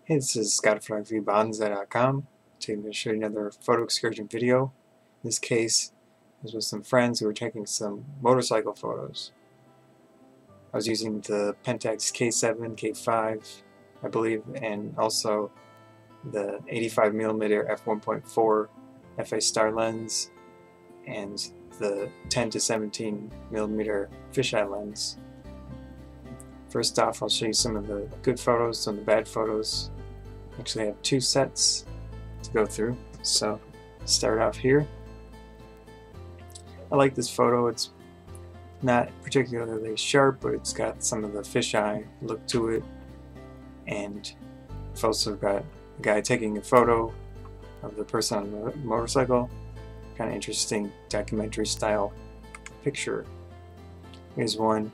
Hey, this is Scott photography.bonza.com. Today I'm going to show you another photo excursion video. In this case, I was with some friends who were taking some motorcycle photos. I was using the Pentax K-7, K-5, I believe, and also the 85mm f1.4 FA star lens and the 10-17mm fisheye lens. First off, I'll show you some of the good photos, some of the bad photos. Actually, I have two sets to go through. So, start off here. I like this photo. It's not particularly sharp, but it's got some of the fisheye look to it. And I've also got a guy taking a photo of the person on the motorcycle. Kind of interesting documentary style picture. Here's one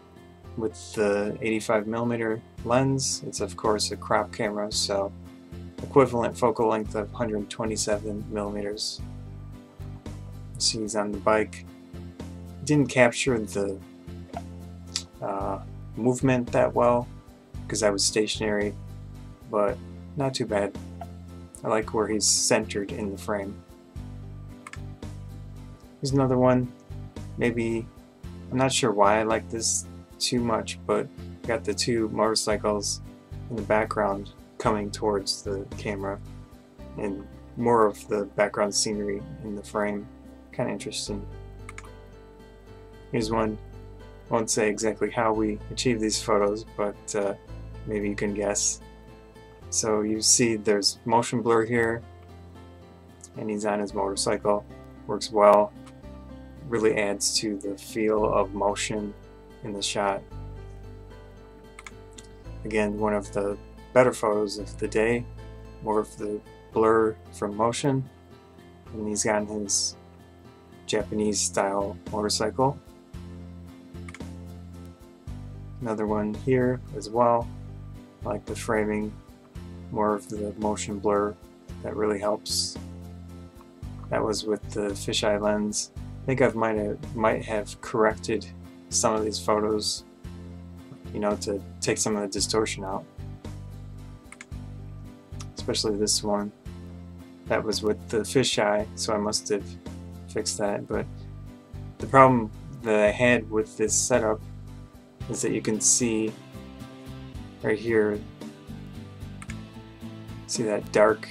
with the 85mm lens. It's of course a crop camera, so equivalent focal length of 127mm. See, he's on the bike. Didn't capture the movement that well because I was stationary, but not too bad. I like where he's centered in the frame. Here's another one. Maybe, I'm not sure why I like this too much, but I got the two motorcycles in the background coming towards the camera and more of the background scenery in the frame. Kind of interesting. Here's one. I won't say exactly how we achieve these photos, but maybe you can guess. So you see there's motion blur here, and he's on his motorcycle. Works well. Really adds to the feel of motion in the shot. Again, one of the better photos of the day, more of the blur from motion, and he's got his Japanese style motorcycle. Another one here as well. I like the framing, more of the motion blur, that really helps. That was with the fisheye lens. I think I might have corrected some of these photos, you know, to take some of the distortion out. Especially this one. That was with the fisheye, so I must have fixed that. But the problem that I had with this setup is that you can see right here, see that dark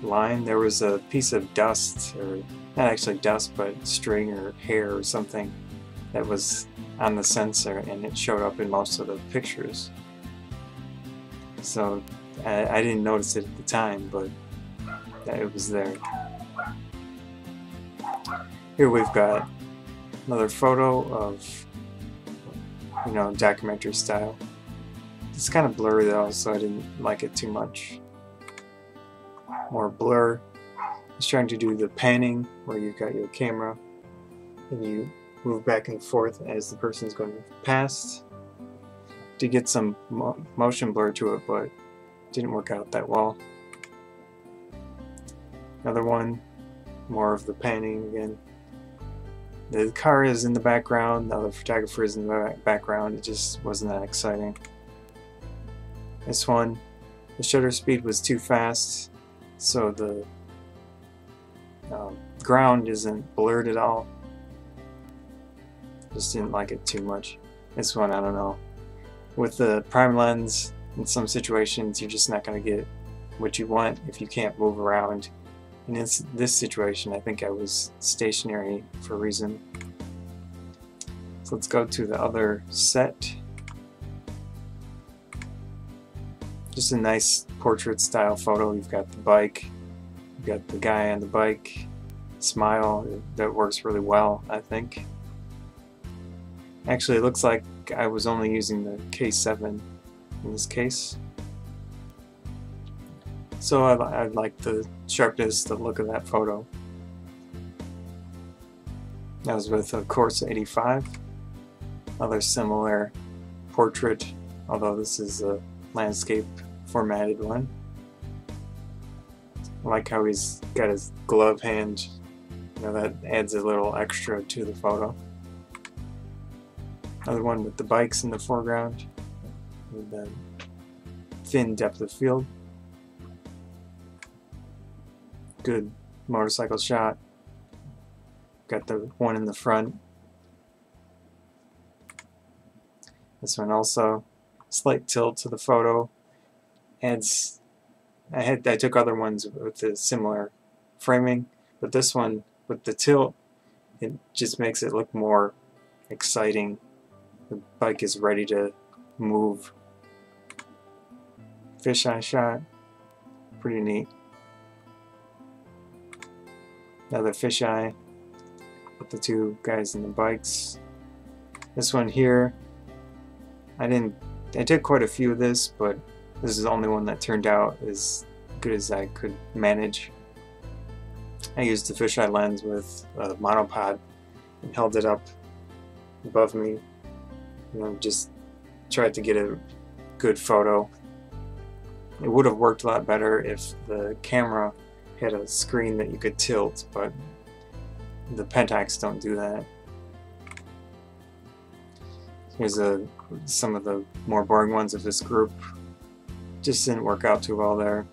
line? There was a piece of dust, or not actually dust, but string or hair or something that was on the sensor, and it showed up in most of the pictures. So I didn't notice it at the time, but it was there. Here we've got another photo of, you know, documentary style. It's kind of blurry though, so I didn't like it too much. More blur. I was trying to do the panning where you've got your camera and you move back and forth as the person's going past to get some motion blur to it, but didn't work out that well. Another one, more of the panning again. The car is in the background, the other photographer is in the background. It just wasn't that exciting. This one, the shutter speed was too fast, so the ground isn't blurred at all. Just didn't like it too much. This one, I don't know. With the prime lens, in some situations, you're just not going to get what you want if you can't move around. In this situation, I think I was stationary for a reason. So let's go to the other set. Just a nice portrait style photo. You've got the bike, you've got the guy on the bike, smile. That works really well, I think. Actually, it looks like I was only using the K7 in this case. So I like the sharpness, the look of that photo. That was with, of course, 85. Another similar portrait, although this is a landscape formatted one. I like how he's got his glove hand. You know, that adds a little extra to the photo. Another one with the bikes in the foreground, with the thin depth of field. good motorcycle shot. Got the one in the front. This one also, slight tilt to the photo. Adds. I took other ones with a similar framing, but this one with the tilt, it just makes it look more exciting. The bike is ready to move. Fisheye shot, pretty neat. Another fisheye with the two guys in the bikes. This one here, I did quite a few of this, but this is the only one that turned out as good as I could manage. I used the fisheye lens with a monopod and held it up above me. Just tried to get a good photo. It would have worked a lot better if the camera had a screen that you could tilt, but the Pentax don't do that. Here's some of the more boring ones of this group. Just didn't work out too well there.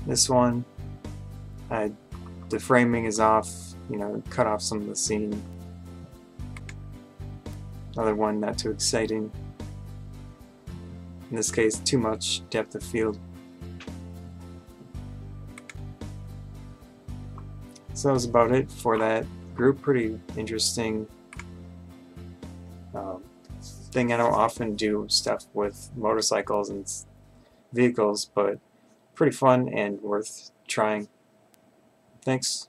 This one, the framing is off, cut off some of the scene. Another one not too exciting. In this case, too much depth of field. So that was about it for that group. Pretty interesting thing. I don't often do stuff with motorcycles and vehicles, but pretty fun and worth trying. Thanks.